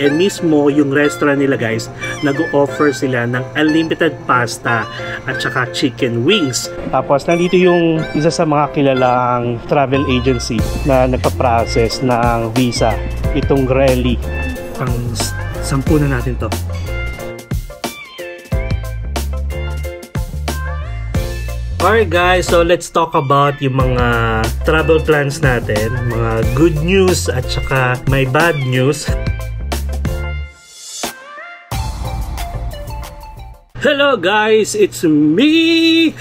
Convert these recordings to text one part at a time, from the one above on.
And mismo yung restaurant nila guys, nag-offer sila ng unlimited pasta at saka chicken wings. Tapos nandito yung isa sa mga kilalang travel agency na nagpa-process ng visa, itong Grelly. Pang 10 na natin to. Alright guys, so let's talk about yung mga travel plans natin, mga good news at saka may bad news. Hello guys, it's me!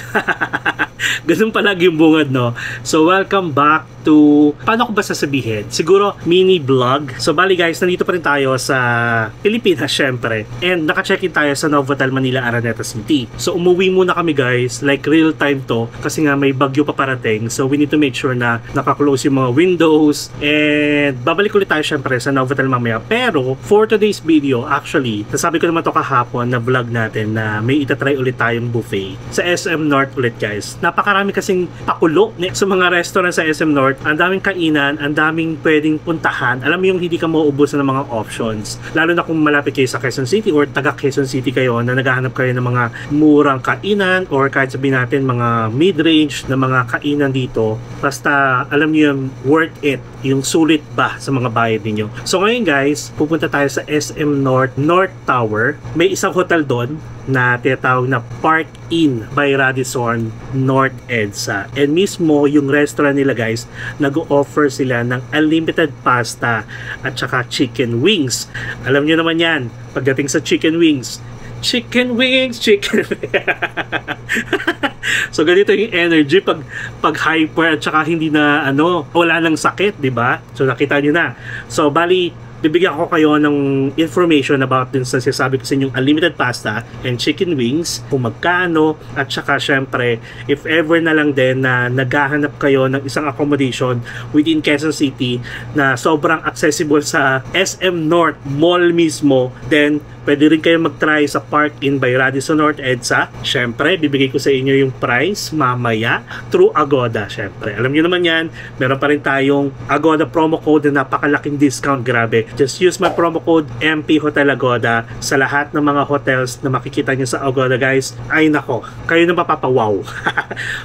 Ganun palagi yung bungad, no? So welcome back to, paano ko ba sasabihin? Siguro mini vlog. So bali guys, nandito pa rin tayo sa Pilipinas syempre. And naka-check-in tayo sa Novotel Manila, Araneta City. So umuwi muna kami guys, like real time to, kasi nga may bagyo pa parating. So we need to make sure na naka-close yung mga windows. And babalik ulit tayo syempre sa Novotel mamaya. Pero for today's video, actually, nasabi ko naman to kahapon na vlog natin na may itatry ulit tayong buffet sa SM North ulit guys. Napakarami kasing pakulo sa mga restaurant sa SM North. Ang daming kainan, ang daming pwedeng puntahan. Alam mo yung hindi ka mauubusan ng mga options. Lalo na kung malapit kayo sa Quezon City or taga Quezon City kayo na naghahanap kayo ng mga murang kainan or kahit sabihin natin mga mid-range na mga kainan dito. Basta alam niyo yung worth it, yung sulit ba sa mga bayad niyo. So ngayon guys, pupunta tayo sa SM North Tower. May isang hotel doon na tinatawag na Park Inn by Radisson North EDSA. And mismo yung restaurant nila guys, nag-offer sila ng unlimited pasta at saka chicken wings. Alam nyo naman yan, pagdating sa chicken wings, chicken wings. So ganito yung energy pag hyper at saka hindi na wala nang sakit, di ba? So nakita nyo na. So bali, bibigyan ko kayo ng information about din sa sinasabi ko sa inyong unlimited pasta and chicken wings, kung magkano, at saka syempre, if ever na lang din na naghahanap kayo ng isang accommodation within Quezon City na sobrang accessible sa SM North Mall mismo, then pwede rin kayo mag-try sa Park Inn by Radisson North EDSA. Syempre, bibigay ko sa inyo yung price mamaya through Agoda. Syempre, alam nyo naman yan, meron pa rin tayong Agoda promo code na napakalaking discount. Grabe. Just use my promo code MP Hotel Agoda sa lahat ng mga hotels na makikita nyo sa Agoda guys. Ay nako, kayo na mapapawaw.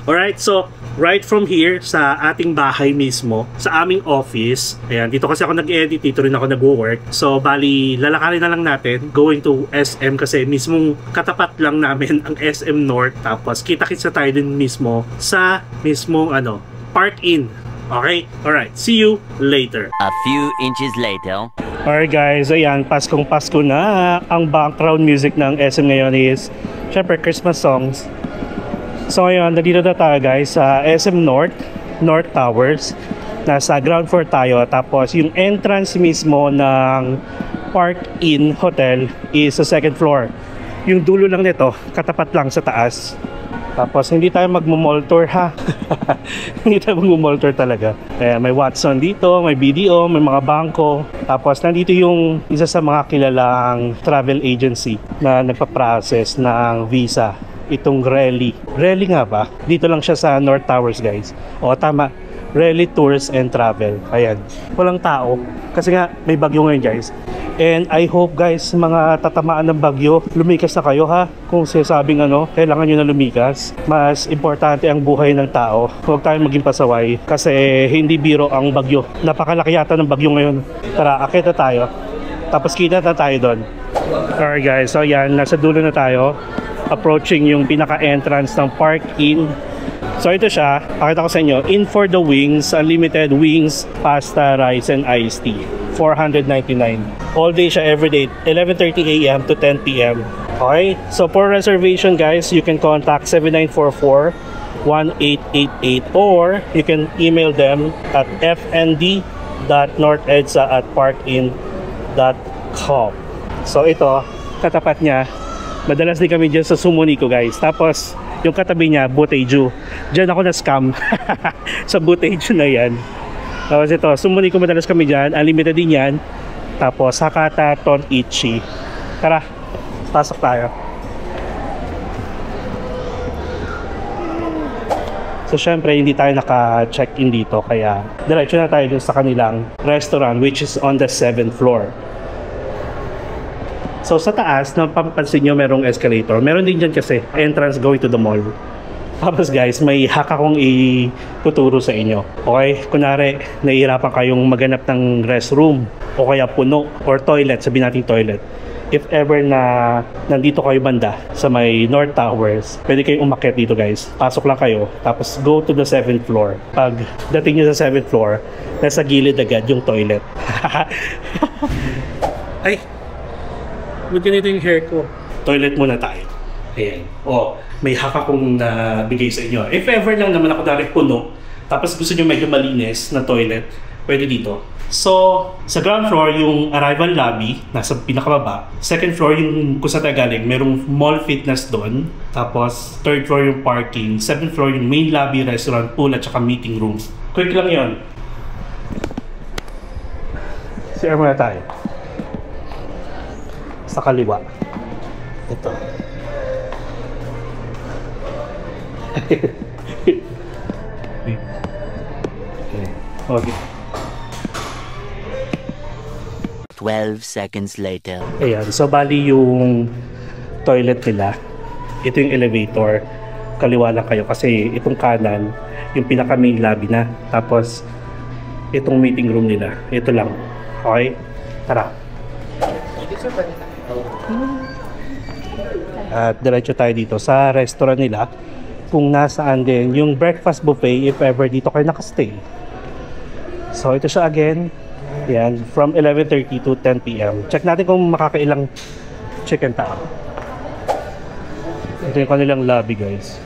Alright, so right from here sa ating bahay mismo, sa aming office, ayan, dito kasi ako nag-edit, dito rin ako nag-work. So bali, lalakarin na lang natin going to SM kasi mismong katapat lang namin ang SM North. Tapos kita-kitsa tayo din mismo sa mismong Park Inn. Okay? Alright, see you later. A few inches later. Alright guys, ayan, Paskong Pasko na. Ang background music ng SM ngayon is syempre Christmas songs. So ngayon, nandito na tayo guys sa SM North Towers. Nasa ground floor tayo. Tapos yung entrance mismo ng Park Inn Hotel is sa second floor. Yung dulo lang nito, katapat lang sa taas. Tapos hindi tayo magmo-mall tour ha. Hindi tayo magmo-mall tour talaga. May Watson dito, may BDO, may mga bangko. Tapos nandito yung isa sa mga kilalang travel agency na nagpa-process ng visa, itong Grelly. Grelly nga ba? Dito lang siya sa North Towers guys. O tama, Grelly Tours and Travel. Ayan, walang tao kasi nga may bagyo ngayon guys. And I hope guys, mga tatamaan ng bagyo, lumikas na kayo ha. Kung sinasabing kailangan nyo na lumikas. Mas importante ang buhay ng tao. Huwag tayong maging pasaway kasi hindi biro ang bagyo. Napakalaki yata ng bagyo ngayon. Tara, akit na tayo. Tapos kita na tayo doon. Alright guys, so yan, nasa dulo na tayo. Approaching yung pinaka-entrance ng Park Inn. So ito siya, pakita ko sa inyo, in for the wings, unlimited wings, pasta, rice, and iced tea. 499. All day siya, every day, 11:30 AM to 10 PM. Okay? So for reservation guys, you can contact 7944-1888 or you can email them at fnd.northedsa@parkin.com. So ito, katapat niya, madalas din kami dyan sa Sumunico guys. Tapos yung katabi niya, Boteju. Diyan ako na-scam sa Boteju na yan. Tapos ito, Sumunico madalas kami dyan. Unlimited din yan. Tapos Hakata Ton'ichi. Tara, pasok tayo. So syempre hindi tayo naka-check-in dito, kaya diretso na tayo dun sa kanilang restaurant which is on the 7th floor. So sa taas, napapansin nyo merong escalator. Meron din dyan kasi entrance going to the mall. Tapos guys, may hack akong ituturo sa inyo. Okay, kunwari, nahihirapan kayong maghanap ng restroom o kaya puno or toilet, sabihin natin toilet. If ever na nandito kayo banda sa may North Towers, pwede kayong umakyat dito guys. Pasok lang kayo, tapos go to the 7th floor. Pag dating nyo sa 7th floor, nasa gilid agad yung toilet. Ay, ba't ganito yung hair ko? Toilet muna tayo. Ayan. O, may hack akong nabigay sa inyo. If ever lang naman ako direct puno, tapos gusto nyo medyo malinis na toilet, pwede dito. So, sa ground floor, yung arrival lobby, nasa pinakababa. Second floor, yung kung saan tayo galing, merong mall fitness doon. Tapos, third floor yung parking. Seventh floor yung main lobby, restaurant, pool, at saka meeting rooms. Quick lang yon. CR muna tayo. Sa kaliwa. Ito. Okay. 12 seconds later. Ayan, so bali yung toilet nila. Ito yung elevator. Kaliwa lang kayo kasi itong kanan, yung pinaka main lobby na. Tapos, itong meeting room nila. Ito lang. Okay? Tara. At diretso tayo dito sa restaurant nila. Kung nasaan din yung breakfast buffet if ever dito kayo nakastay. So ito siya again. Yan, from 11:30 to 10 PM. Check natin kung makakailang chicken tao. Ito yung kanilang lobby guys.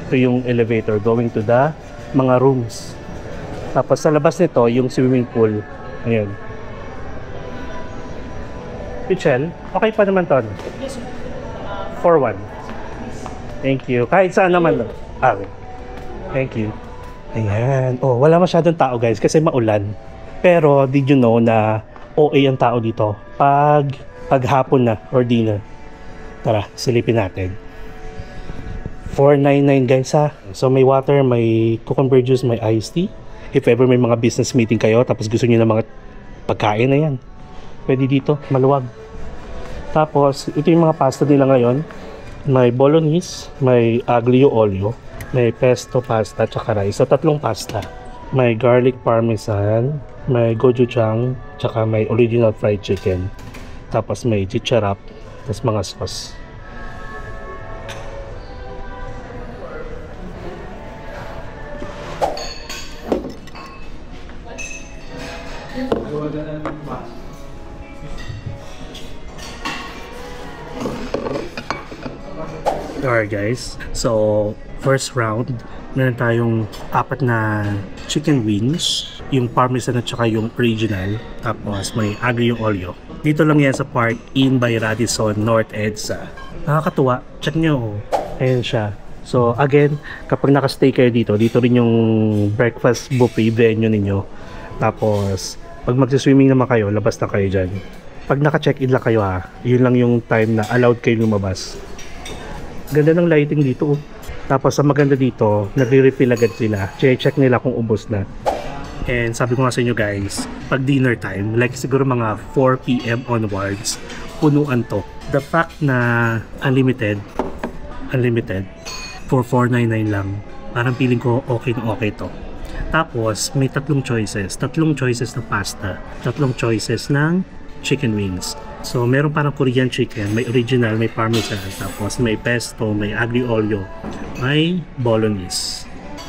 Ito yung elevator going to the mga rooms. Tapos sa labas nito yung swimming pool. Ayan. Pichel, okay pa naman to. 4-1. Thank you. Kahit saan naman. Okay. Thank you. Ayan. Oh, wala masyadong tao guys kasi maulan. Pero did you know na OA ang tao dito pag hapon na or dinner. Tara, silipin natin. 499 guys ha. So may water, may cucumber juice, may iced tea. If ever may mga business meeting kayo tapos gusto niyo ng mga pagkain na yan, pwede dito, maluwag. Tapos ito yung mga pasta nila ngayon. May bolognese, may aglio olio, may pesto pasta, tsaka rice. So, 3 pasta. May garlic parmesan, may gochujang, tsaka may original fried chicken. Tapos may chicharap, tapos mga sauce. Alright guys, so first round, meron tayong 4 na chicken wings, yung parmesan at saka yung original, tapos may aglio olio. Dito lang yan sa Park Inn by Radisson North EDSA. Nakakatuwa, check nyo, ayan siya. So again, kapag nakastay kayo dito, dito rin yung breakfast buffet venue ninyo. Tapos pag magsiswimming naman kayo, labas na kayo dyan. Pag naka-check-in lang kayo ha, yun lang yung time na allowed kayo lumabas. Ganda ng lighting dito. Tapos ang maganda dito, nagre-refill agad sila. Check nila kung ubos na. And sabi ko nga sa inyo guys, pag dinner time, like siguro mga 4 PM onwards, punuan to. The fact na unlimited for 499 lang, parang feeling ko okay na okay to. Tapos may 3 choices na pasta, 3 choices ng chicken wings. So meron parang Korean chicken, may original, may parmesan, tapos may pesto, may aglio olio, may bolognese.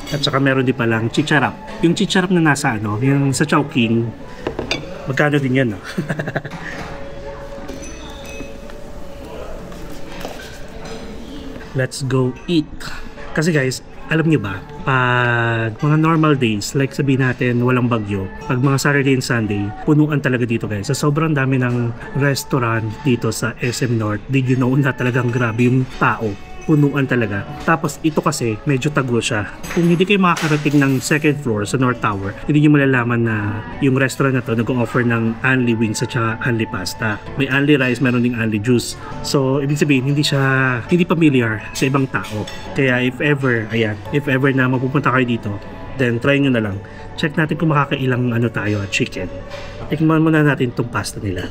At saka meron din palang chicharap. Yung chicharap na nasa ano, yung sa Chowking, magkano din yan no? Let's go eat. Kasi guys, alam niyo ba, pag mga normal days, like sabihin natin walang bagyo, pag mga Saturday and Sunday, punuan talaga dito guys. So sobrang dami ng restaurant dito sa SM North. Did you know na talagang grabe yung tao? Punuan talaga. Tapos ito kasi medyo tago siya. Kung hindi kayo makakarating ng second floor sa North Tower, hindi nyo malalaman na yung restaurant na to nag-offer ng only wings at saka only pasta. May only rice, meron ding only juice. So ibig sabihin hindi familiar sa ibang tao. Kaya if ever na mapupunta kayo dito, then try nyo na lang. Check natin kung makakailang tayo, chicken. Tikman muna natin itong pasta nila.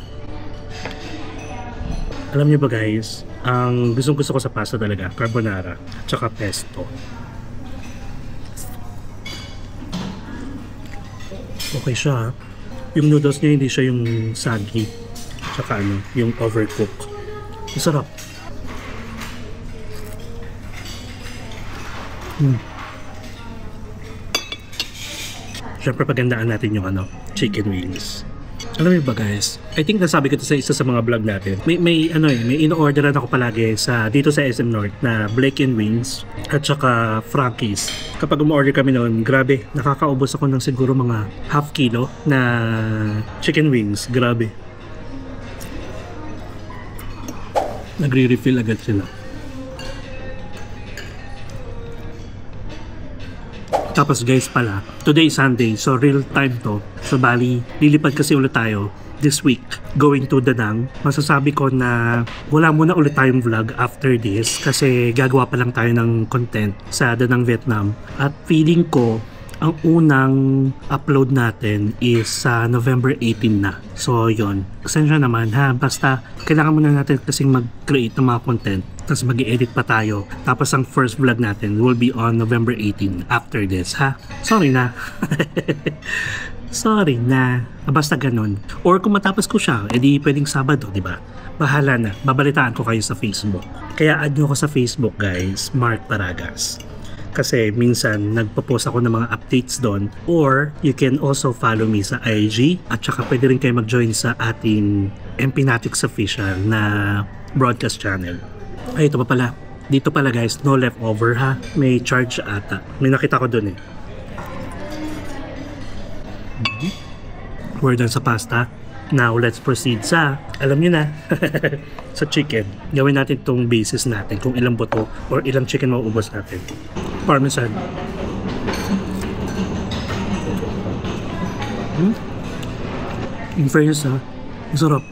Alam niyo ba guys, ang gusto ko sa pasta talaga, carbonara, tsaka pesto. Okay siya. Yung noodles niya hindi siya yung soggy, tsaka ano, yung overcook. Masarap. Siyempre pagandaan natin yung ano, chicken wings. Alam mo ba guys, I think nasabi ko to sa isa sa mga vlog natin. May in-orderan ako palagi sa dito sa SM North na Blake and Wings at saka Frankie's. Kapag umorder kami noon, grabe, nakakaubos ako ng siguro mga half kilo na chicken wings. Grabe. Nagre-refill agad sila. Tapos guys pala, today is Sunday, so real time to. So bali, lilipad kasi ulit tayo this week going to Danang. Masasabi ko na wala muna ulit tayong vlog after this kasi gagawa pa lang tayo ng content sa Danang, Vietnam. At feeling ko, ang unang upload natin is sa November 18 na. So yon, pasensya naman ha, basta kailangan muna natin kasing mag-create ng mga content. Tapos mag-i-edit pa tayo. Tapos ang first vlog natin will be on November 18 after this, ha? Sorry na. Sorry na. Basta ganun. Or kung matapos ko siya, edi pwedeng Sabado, di ba? Bahala na. Babalitaan ko kayo sa Facebook. Kaya add nyo ko sa Facebook, guys. Mark Paragas. Kasi minsan nagpo-post ako ng mga updates doon. Or you can also follow me sa IG. At saka pwede rin kayo mag-join sa ating Empinatics Official na broadcast channel. Ay, ito pa pala. Dito pala guys, no leftover ha. May charge ata. May nakita ko dun eh. We're done sa pasta. Now, let's proceed sa, alam nyo na, sa chicken. Gawin natin itong basis natin kung ilang buto or ilang chicken mauubos natin. Parmesan. In fairness ha, masarap.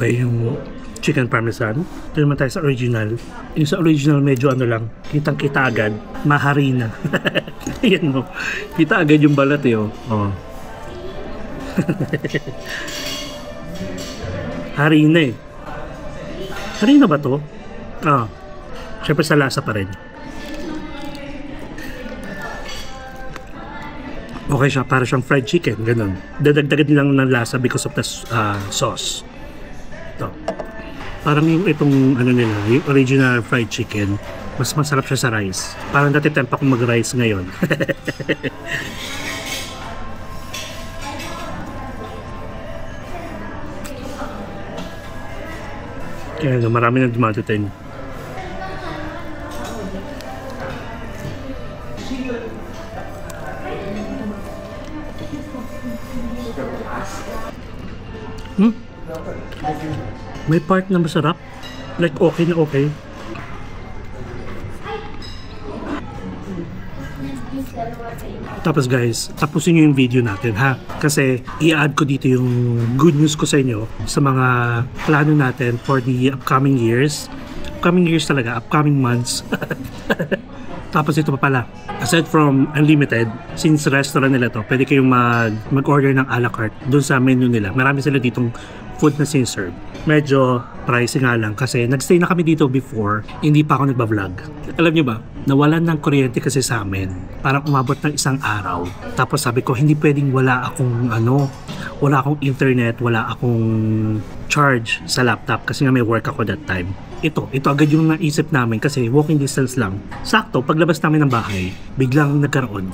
Okay, yung chicken parmesan. Ito naman tayo sa original. Yung sa original medyo ano lang, kitang-kita agad, maharina. Ayan mo. Kita agad yung balat eh. Oh. Harina eh. Harina ba to? Siyempre sa lasa pa rin. Okay siya, para siyang fried chicken, ganun. Dadagdagan lang ng lasa because of the sauce. Ito. Parang yung itong ano nila, yung original fried chicken, mas masarap siya sa rice. Parang natitempa akong mag-rice ngayon. Kaya marami nang dumadating. May part na masarap. Like okay na okay. Tapos guys, tapusin nyo yung video natin ha. Kasi i-add ko dito yung good news ko sa inyo sa mga plano natin for the upcoming years. Upcoming years talaga, upcoming months. Tapos ito pa pala, aside from unlimited, since restaurant nila to, pwede kayong mag-order ng a la carte dun sa menu nila. Marami sila ditong food na sin-serve. Medyo pricey nga lang kasi nagstay na kami dito before, hindi pa ako nagba-vlog. Alam nyo ba, nawalan ng kuryente kasi sa amin. Parang umabot ng isang araw. Tapos sabi ko, hindi pwedeng wala akong internet, wala akong charge sa laptop kasi nga may work ako that time. Ito agad yung naisip namin kasi walking distance lang. Sakto, paglabas namin ng bahay, biglang nagkaroon.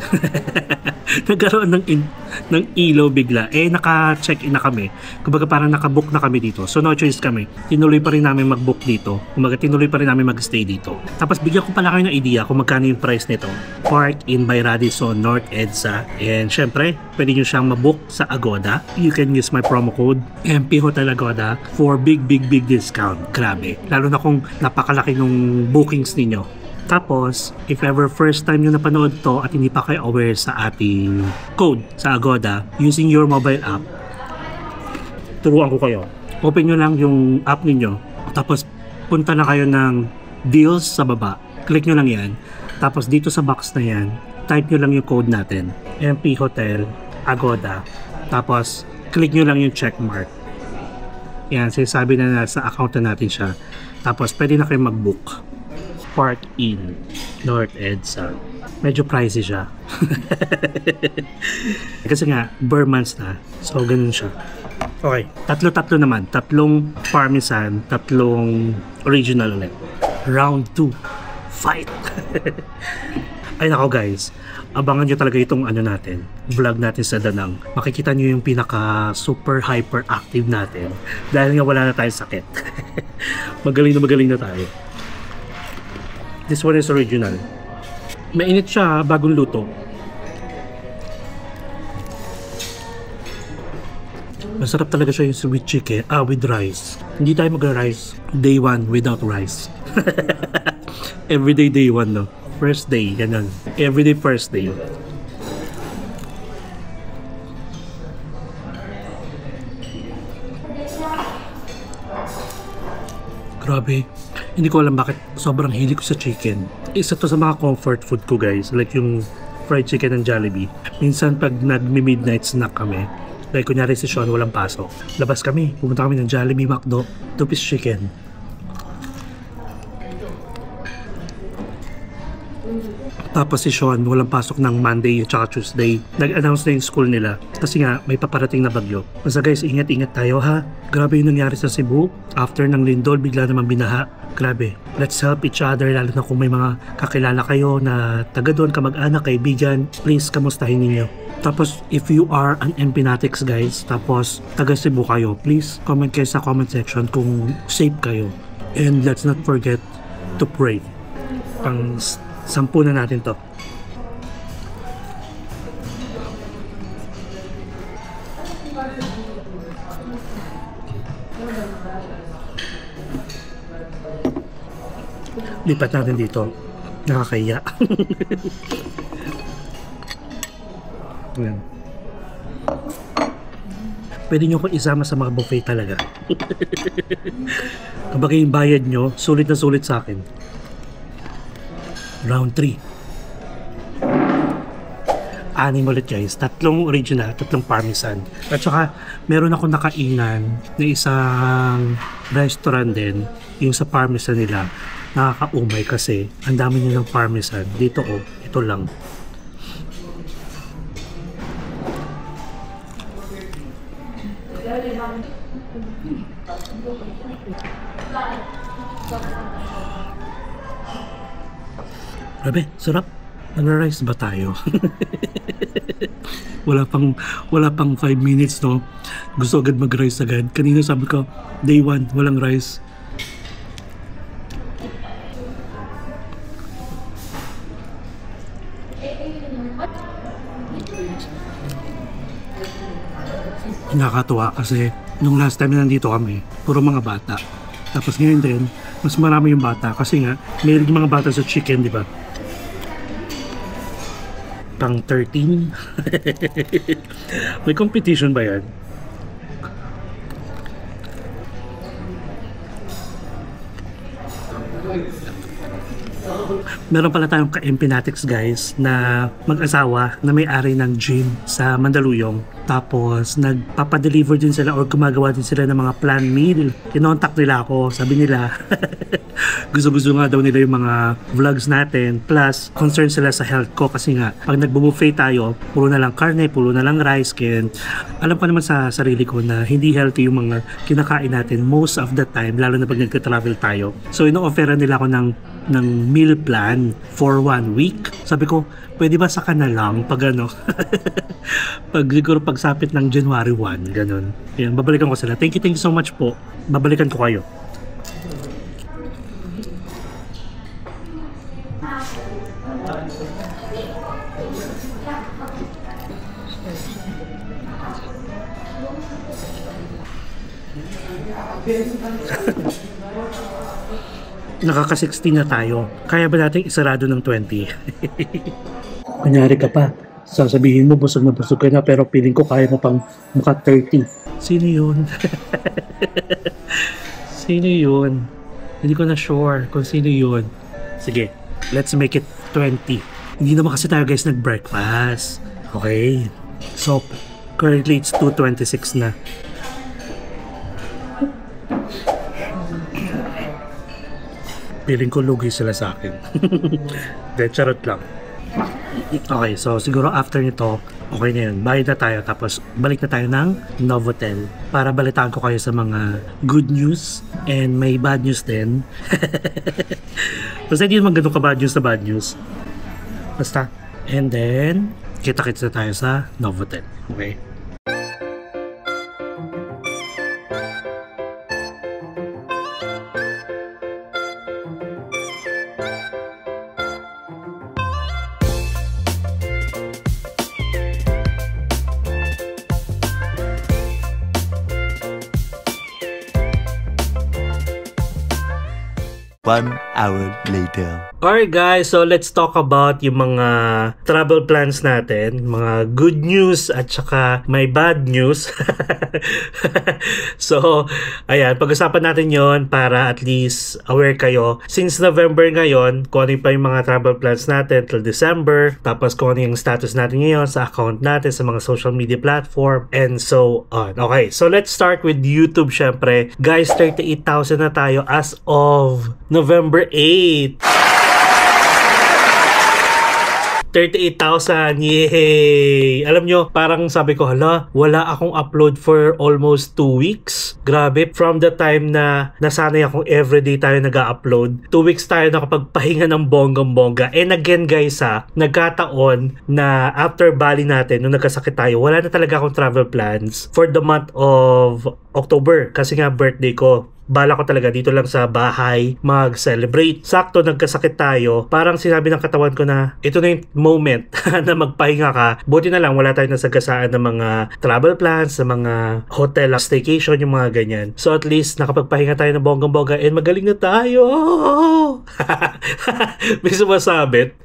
Nagkaroon ng ilaw bigla. Naka-check-in na kami. Kumbaga parang naka-book na kami dito. So no choice kami. Tinuloy pa rin namin mag-book dito. Kumbaga tinuloy pa rin namin mag-stay dito. Tapos bigyan ko pala kayo ng idea kung magkano yung price nito. Park in by Radisson North EDSA. And syempre, pwede nyo siyang mabook sa Agoda. You can use my promo code MP Hotel Agoda for big discount. Grabe. Lalo na kung napakalaki nung bookings ninyo. Tapos, if ever first time nyo napanood to at hindi pa kayo aware sa ating code sa Agoda, using your mobile app, turuan ko kayo. Open nyo lang yung app ninyo. Tapos, punta na kayo ng deals sa baba. Click nyo lang yan. Tapos dito sa box na yan, type nyo lang yung code natin. MP Hotel, Agoda. Tapos, click nyo lang yung check mark. Yan, sinasabi na sa account na natin siya. Tapos, pwede na kayo mag-book. Park Inn, North EDSA. Medyo pricey siya. Kasi nga, Burmans na. So, ganun siya. Okay, tatlo naman. Tatlong Parmesan, tatlong original ulit. Round 2. Fight! Ay nako guys, abangan nyo talaga itong ano natin, vlog natin sa Danang. Makikita nyo yung pinaka super hyper active natin dahil nga wala na tayong sakit. Magaling na tayo. This one is original. Mainit siya, bagong luto. Masarap talaga siya yung sweet chicken, with rice. Hindi tayo mag-rice day 1 without rice. Everyday day 1 no. First day, ganun. Everyday first day. Grabe. Hindi ko alam bakit sobrang hilig ko sa chicken. Isa to sa mga comfort food ko guys. Like yung fried chicken ng Jollibee. Minsan pag nag-midnight snack kami, like kunyari si Sean walang pasok, labas kami, pumunta kami ng Jollibee, McDo, 2-piece chicken. Tapos si Sean walang pasok ng Monday at saka Tuesday. Nag-announce na yung school nila kasi nga may paparating na bagyo. Basta guys, ingat tayo ha. Grabe yung nangyari sa Cebu. After ng lindol, bigla naman binaha. Grabe. Let's help each other, lalo na kung may mga kakilala kayo na taga doon, kamag-anak, kaibigan. Please, kamustahin ninyo. Tapos, if you are an Empinatics guys, tapos taga Cebu kayo, please comment kayo sa comment section kung safe kayo. And let's not forget to pray. Pang 10 na natin to. Lipat natin dito. Nakakahiya. Ayan. Pwede nyo ko isama sa mga buffet talaga. Kapag yung bayad nyo, sulit na sulit sa akin. Round 3. 6 ulit guys. 3 original, 3 parmesan. At saka, meron ako nakainan na isang restaurant din. Yung sa parmesan nila. Nakakaumay kasi ang dami nilang parmesan. Dito ito lang. Grabe, sarap. Nag-rice ba tayo? wala pang 5 minutes no. Gusto agad mag-rice agad. Kanina sabi ko, day 1, walang rice. Nakakatuwa kasi nung last time na nandito kami, puro mga bata. Tapos ngayon din, mas marami yung bata kasi nga, may mga bata sa chicken, di ba? Pang 13. May competition ba yan? Meron pala tayong ka-Empinatics guys na mag-asawa na may-ari ng gym sa Mandaluyong. Tapos nagpapadeliver din sila or gumagawa din sila ng mga plan meal. Kinontak nila ako, sabi nila gusto nga daw nila yung mga vlogs natin. Plus concerned sila sa health ko kasi nga pag nagbo-buffet tayo, puro na lang karne, puro na lang rice. Kaya alam ko naman sa sarili ko na hindi healthy yung mga kinakain natin most of the time, lalo na pag nagka-travel tayo. So ino-offeran nila ako ng meal plan for 1 week. Sabi ko, pwede ba saka na lang pag ano? siguro pagsapit ng January 1, ganun. Yan, babalikan ko sila. Thank you so much po. Babalikan ko kayo. Nakaka-16 na tayo. Kaya ba natin isarado ng 20? Kunyari ka pa. Sasabihin mo, busog na busog ka na, pero feeling ko kaya mo pang maka 30. Sino yun? Sino yun? Hindi ko na sure kung sino yun. Sige, let's make it 20. Hindi naman kasi tayo guys nag-breakfast. Okay. So, currently it's 2:26 na. Piling ko lugi sila sa akin. De, charot lang. Okay, so siguro after nito, okay na yun. Bayad na tayo, tapos balik na tayo ng Novotel para balitaan ko kayo sa mga good news and may bad news din. Basta hindi naman ganun ka bad news na bad news. Basta. And then, kita-kits na tayo sa Novotel. Okay? One hour later. Alright guys, so let's talk about yung mga travel plans natin, mga good news at saka may bad news. So, ayan, pag-usapan natin yon para at least aware kayo. Since November ngayon, kung ano pa yung mga travel plans natin till December, tapos kung ano yung status natin ngayon sa account natin, sa mga social media platform, and so on. Okay, so let's start with YouTube syempre. Guys, 38,000 na tayo as of November 8. 38,000, yay! Alam nyo, parang sabi ko, hala, wala akong upload for almost 2 weeks. Grabe, from the time na nasanay akong everyday tayo nag-upload, 2 weeks tayo nakapagpahinga ng bonggang-bongga. And again guys nagkataon na after Bali natin, nung nagkasakit tayo, wala na talaga akong travel plans for the month of October. Kasi nga birthday ko. Bala ko talaga dito lang sa bahay mag-celebrate. Sakto nagkasakit tayo, parang sinabi ng katawan ko na ito na yung moment na magpahinga ka. Buti na lang wala tayong nasagasaan ng mga travel plans, ng mga hotel staycation, yung mga ganyan. So at least nakapagpahinga tayo ng bonggang-bongga and magaling na tayo. May sumasabit.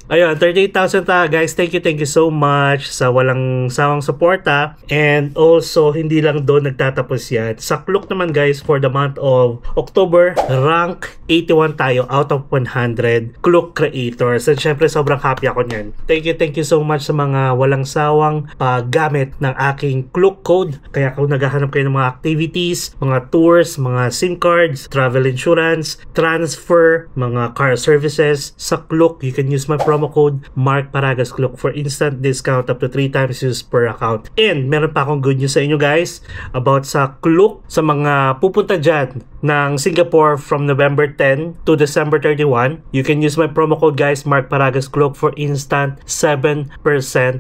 Ayun, 38,000 ta guys. Thank you so much sa walang sawang suporta. And also, hindi lang doon nagtatapos yan. Sa Klook naman guys, for the month of October, rank 81 tayo out of 100 Klook creators. And syempre, sobrang happy ako nyan. Thank you so much sa mga walang sawang paggamit ng aking Klook code. Kaya kung naghahanap kayo ng mga activities, mga tours, mga SIM cards, travel insurance, transfer, mga car services, sa Klook, you can use my promo code MarkParagasClook for instant discount up to 3 times use per account. And meron pa akong good news sa inyo guys about sa Klook, sa mga pupunta dyan ng Singapore from November 10 to December 31. You can use my promo code guys MarkParagasClook for instant 7%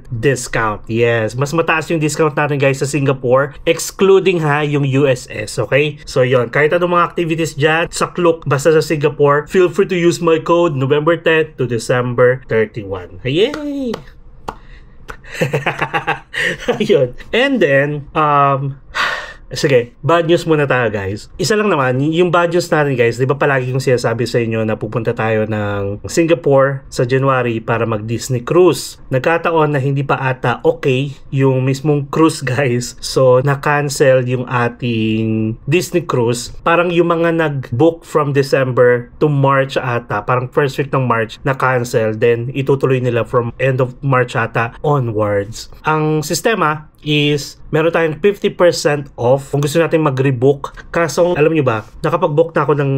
discount. Yes, mas mataas yung discount natin guys sa Singapore, excluding yung USS. Okay? So yon, kahit anong mga activities dyan sa Klook, basta sa Singapore, feel free to use my code November 10 to December 31. Yay! Ayun. And then, sige, bad news muna tayo guys. Isa lang naman, yung bad news natin guys, di ba palagi kong sinasabi sa inyo na pupunta tayo ng Singapore sa January para mag Disney cruise. Nagkataon na hindi pa ata okay yung mismong cruise guys. So, na-cancel yung ating Disney cruise. Parang yung mga nag-book from December to March ata, parang first week ng March, na-cancel. Then, itutuloy nila from end of March ata onwards. Ang sistema is meron tayong 50% off kung gusto natin mag-rebook. Kaso, alam nyo ba, nakapag-book na ako ng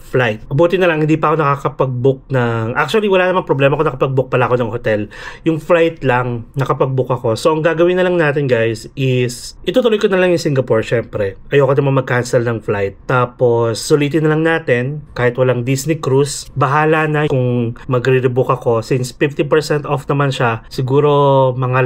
flight. Buti na lang, hindi pa ako nakakapag-book ng... Actually, wala namang problema kung nakapag-book pala ako ng hotel. Yung flight lang, nakapag-book ako. So, ang gagawin na lang natin, guys, is itutuloy ko na lang yung Singapore, syempre. Ayoko naman mag-cancel ng flight. Tapos, sulitin na lang natin, kahit walang Disney cruise. Bahala na kung magre-rebook ako. Since 50% off naman siya, siguro mga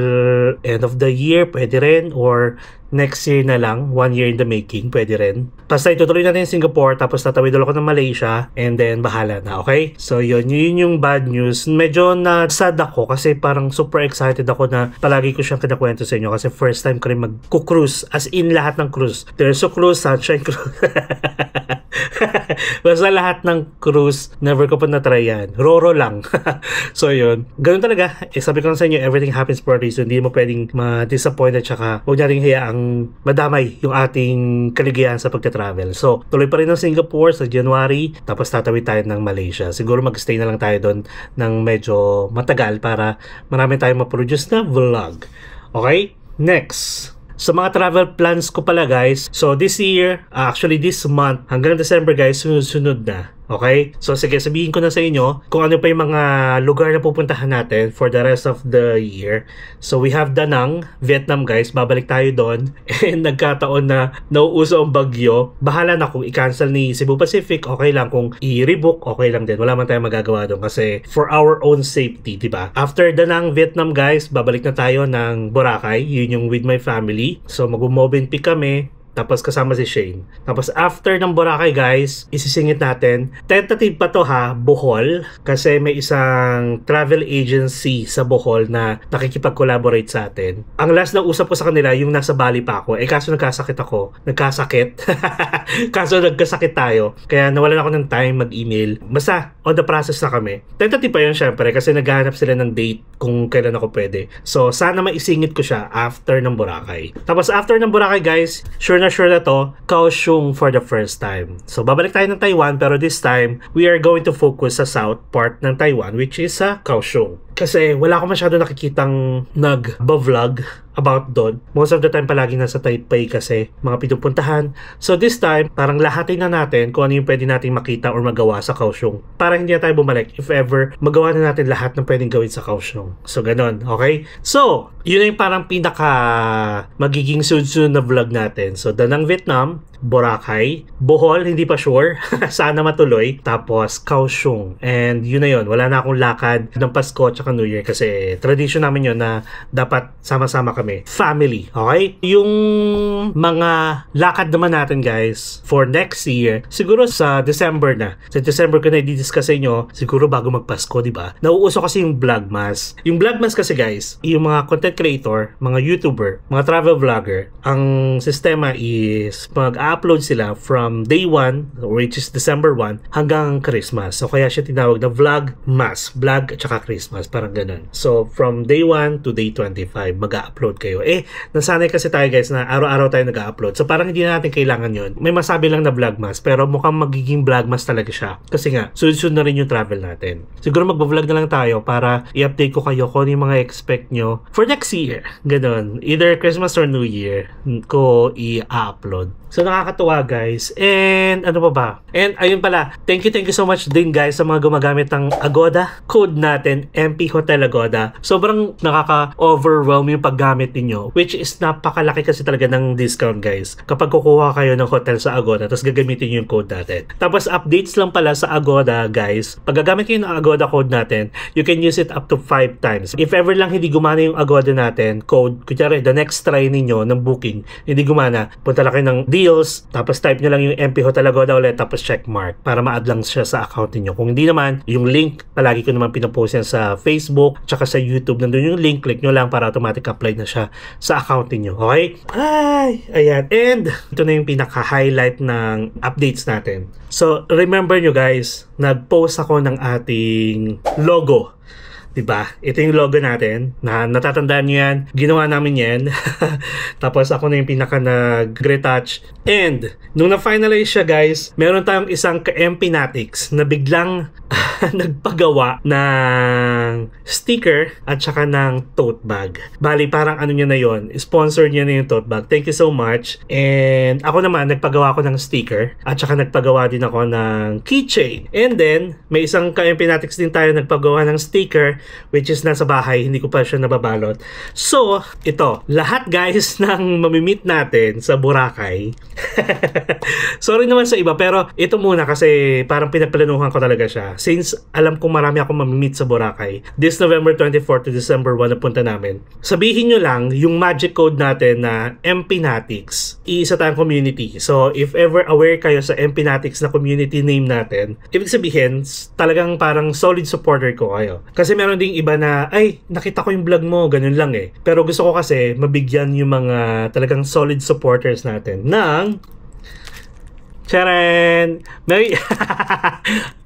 end of the year, pwede rin, or next year na lang, 1 year in the making, pwede rin. Basta itutuloy natin yung Singapore, tapos tatawid ako ng Malaysia, and then bahala na, okay? So yun yung bad news. Medyo na-sad ako kasi parang super excited ako na palagi ko siyang kinakwento sa inyo kasi first time ko rin mag-cruise, as in lahat ng cruise. There's a cruise, sunshine cruise. Basta lahat ng cruise, never ko pa na-try yan. Roro lang. So yun, ganun talaga. Sabi ko lang sa inyo, everything happens for a reason. Hindi mo pwedeng ma-disappoint at saka huwag natin hayaang madamay yung ating kaligayahan sa pagta-travel. So, tuloy pa rin ng Singapore sa January, tapos tatawid tayo ng Malaysia. Siguro mag-stay na lang tayo doon ng medyo matagal para marami tayong ma-produce na vlog. Okay? Next. Sa mga travel plans ko pala guys, so this year, actually this month, hanggang December guys, sunod-sunod na. Okay? So sige, sabihin ko na sa inyo kung ano pa yung mga lugar na pupuntahan natin for the rest of the year. So we have Da Nang, Vietnam guys, babalik tayo doon. And nagkataon na nauuso ang bagyo. Bahala na kung i-cancel ni Cebu Pacific, okay lang. Kung i-rebook, okay lang din. Wala man tayong magagawa doon kasi for our own safety, diba? After Da Nang, Vietnam guys, babalik na tayo ng Boracay. Yun yung with my family. So mag-Movenpick kami. Tapos kasama si Shane. Tapos after ng Boracay guys, isisingit natin. Tentative pa to ha, Bohol. Kasi may isang travel agency sa Bohol na nakikipag-collaborate sa atin. Ang last na usap ko sa kanila, yung nasa Bali pa ako. Kaso nagkasakit ako. Kaso nagkasakit tayo. Kaya nawalan ako ng time mag-email. Basta on the process na kami. Tentative pa yun syempre kasi naghahanap sila ng date kung kailan ako pwede. So sana maisingit ko siya after ng Boracay. Tapos after ng Boracay guys, sure na to, Kaohsiung for the first time. So, babalik tayo ng Taiwan pero this time, we are going to focus sa south part ng Taiwan which is sa Kaohsiung. Kasi wala ko masyado nakikitang nag-vlog about doon. Most of the time palagi nasa Taipei kasi mga pinupuntahan. So this time, parang lahatin na natin kung ano yung pwede nating makita or magawa sa Kaohsiung. Para hindi na tayo bumalik if ever magawa na natin lahat ng pwedeng gawin sa Kaohsiung. So ganon, okay? So, yun na yung parang pinaka magiging sunod-sunod na vlog natin. So, Da Nang, Vietnam, Boracay, Bohol, hindi pa sure. Sana matuloy. Tapos, Kaohsiung. And yun na yun. Wala na akong lakad ng Pasko at New Year kasi tradition namin yun na dapat sama-sama kami. Family. Okay? Yung mga lakad naman natin guys for next year, siguro sa December na. Sa December ko na i-discuss sa inyo, siguro bago magpasko, diba? Nauuso kasi yung Vlogmas. Yung Vlogmas kasi guys, yung mga content creator, mga YouTuber, mga travel vlogger, ang sistema is mag-upload sila from day 1, which is December 1, hanggang Christmas. So kaya siya tinawag na Vlogmas. Vlog at saka Christmas. Parang ganun. So, from day 1 to day 25, mag-upload kayo. Nasanay kasi tayo guys na araw-araw tayo nag-upload. So, parang hindi na natin kailangan yun. May masabi lang na Vlogmas, pero mukhang magiging Vlogmas talaga siya. Kasi nga, sunod-sunod na rin yung travel natin. Siguro mag-vlog na lang tayo para i-update ko kayo kung ano yung mga expect nyo for next year. Ganun. Either Christmas or New Year ko i-upload. So, nakakatuwa guys. And, ano pa ba? And, ayun pala. Thank you so much din guys sa mga gumagamit ng Agoda. Code natin, MP Hotel Agoda. Sobrang nakaka-overwhelm yung paggamit ninyo. Which is napakalaki kasi talaga ng discount guys. Kapag kukuha kayo ng hotel sa Agoda, tapos gagamitin yung code natin. Tapos, updates lang pala sa Agoda guys. Pag gagamit kayo ng Agoda code natin, you can use it up to 5 times. If ever lang hindi gumana yung Agoda natin, code, kunyari, the next try ninyo ng booking, hindi gumana, punta lang kayo ng deals, tapos type nyo lang yung MP Hotel Agoda ulit, tapos check mark para ma-add lang siya sa account niyo. Kung hindi naman, yung link, palagi ko naman pinapost yan sa Facebook, tsaka sa YouTube. Nandun yung link, click nyo lang para automatic apply na siya sa account niyo. Okay? Ay, ayan. And, ito na yung pinaka-highlight ng updates natin. So, remember nyo guys, nag-post ako ng ating logo. Diba? Ito yung logo natin. Natatandaan nyo yan. Ginawa namin yan. Tapos ako na yung pinaka nag-retouch. And, nung na-finalize siya guys, meron tayong isang ka-Empinatics na biglang nagpagawa ng sticker at saka ng tote bag. Bali, parang ano nyo na yon, sponsor nyo na yung tote bag. Thank you so much. And ako naman, nagpagawa ako ng sticker at saka nagpagawa din ako ng keychain. And then, may isang ka-Empinatics din tayo nagpagawa ng sticker which is nasa bahay. Hindi ko pa siya nababalot. So, ito. Lahat guys ng mamimit natin sa Boracay. Sorry naman sa iba, pero ito muna kasi parang pinagplanuhan ko talaga siya. Since alam kong marami akong mamimit sa Boracay, this November 24 to December 1 na punta namin. Sabihin nyo lang yung magic code natin na Empinatics. Iisa tayong community. So, if ever aware kayo sa Empinatics na community name natin, ibig sabihin, talagang parang solid supporter ko kayo. Kasi meron ding iba na, ay, nakita ko yung vlog mo, ganun lang eh. Pero gusto ko kasi mabigyan yung mga talagang solid supporters natin ng Charan! May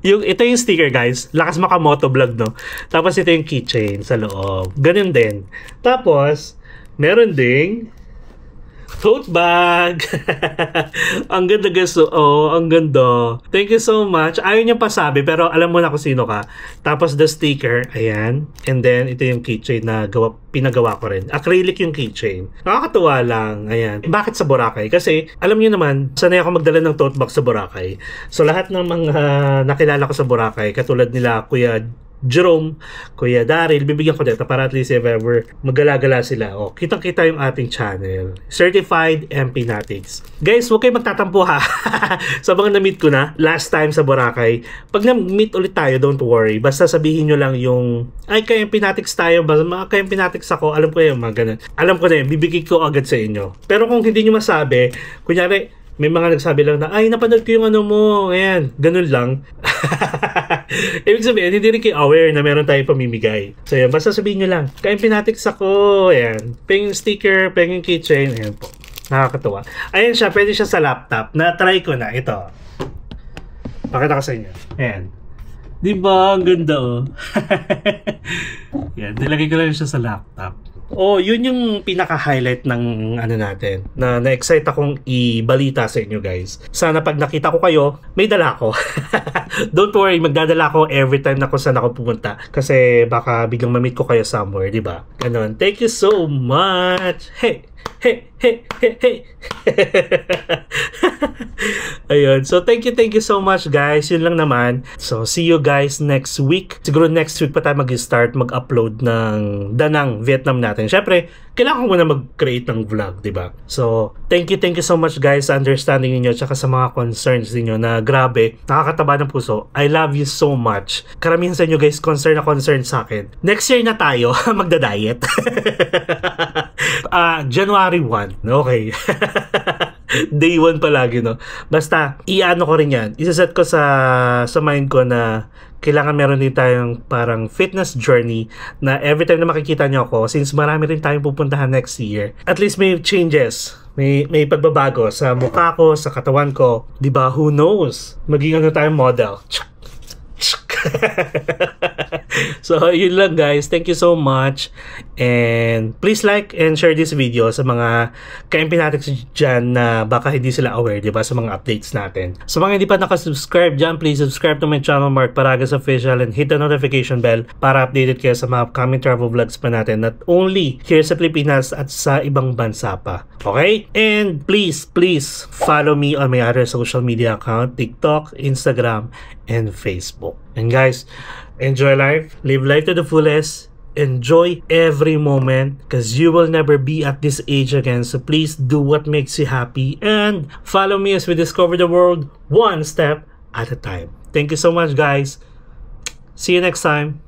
ito yung sticker, guys. Lakas makamotovlog, no? Tapos ito yung keychain sa loob. Ganun din. Tapos, meron ding tote bag. Ang ganda, guys. Oo, ang ganda. Thank you so much. Ayaw niya pa sabi, pero alam mo na kung sino ka. Tapos the sticker, ayan. And then, ito yung keychain na pinagawa ko rin. Acrylic yung keychain. Nakakatuwa lang. Ayan. Bakit sa Boracay? Kasi, alam niyo naman, sanay ako magdala ng tote bag sa Boracay. So, lahat ng mga nakilala ko sa Boracay, katulad nila Kuya Jerome, Kuya Daryl, bibigyan ko dito para at least if ever magala-gala sila. O, kitang-kita yung ating channel. Certified MP Natics. Guys, huwag kayo magtatampo ha. Sa mga na-meet ko na, last time sa Boracay, pag na-meet ulit tayo, don't worry. Basta sabihin nyo lang yung, ay, kay MP Natics tayo, kay MP Natics ako, alam ko yung mga ganun. Alam ko na yun, bibigay ko agad sa inyo. Pero kung hindi nyo masabi, kunyari, may mga nagsabi lang na, ay, napanood ko yung ano mo, ayan, ganun lang. Ibig sabihin, hindi rin kayo aware na meron tayong pamimigay. So, yan, basta sabihin nyo lang, kaya pinatics ako, ayan, penging sticker, penging keychain, ayan po. Nakakatuwa. Ayan siya, pwede siya sa laptop. Na-try ko na, ito. Pakita ko sa inyo. Ayan. Diba? Ang ganda, oh. Yan, nilagay ko lang siya sa laptop. Oh, yun yung pinaka-highlight ng ano natin, na na-excite akong ibalita sa inyo, guys. Sana pag nakita ko kayo, may dala ko. Don't worry, magdadala ko every time na kung saan ako pumunta. Kasi baka biglang ma-meet ko kayo somewhere, di ba? Ganon. Thank you so much. Hey! Hey, hey, hey, hey. Ayun. So, thank you so much, guys. Yun lang naman. So, see you guys next week. Siguro next week pa tayo mag-start mag-upload ng Danang Vietnam natin. Syempre, kailangan ko muna mag-create ng vlog, di ba? So, thank you so much, guys, sa understanding niyo tsaka sa mga concerns niyo na grabe, nakakataba ng puso. I love you so much. Karamihan sa inyo, guys, concern sa akin. Next year na tayo, magda-diet. January 1. Okay. Day 1 palagi, no? Basta, i-ano ko rin yan. Isaset ko sa mind ko na kailangan meron din tayong parang fitness journey na every time na makikita nyo ako, since marami rin tayong pupuntahan next year, at least may changes. May pagbabago sa mukha ko, sa katawan ko. Diba? Who knows? Maging ano tayong model. So, yun lang, guys. Thank you so much. And please like and share this video sa mga ka-MP Natics dyan na baka hindi sila aware, diba, sa mga updates natin. So, mga hindi pa nakasubscribe dyan, please subscribe to my channel, Mark Paragas Official, and hit the notification bell para updated kayo sa mga upcoming travel vlogs pa natin, not only here sa Pilipinas at sa ibang bansa pa. Okay? And please follow me on my other social media account, TikTok, Instagram, and Facebook. And guys, enjoy life, live life to the fullest, enjoy every moment because you will never be at this age again. So please do what makes you happy and follow me as we discover the world one step at a time. Thank you so much, guys. See you next time.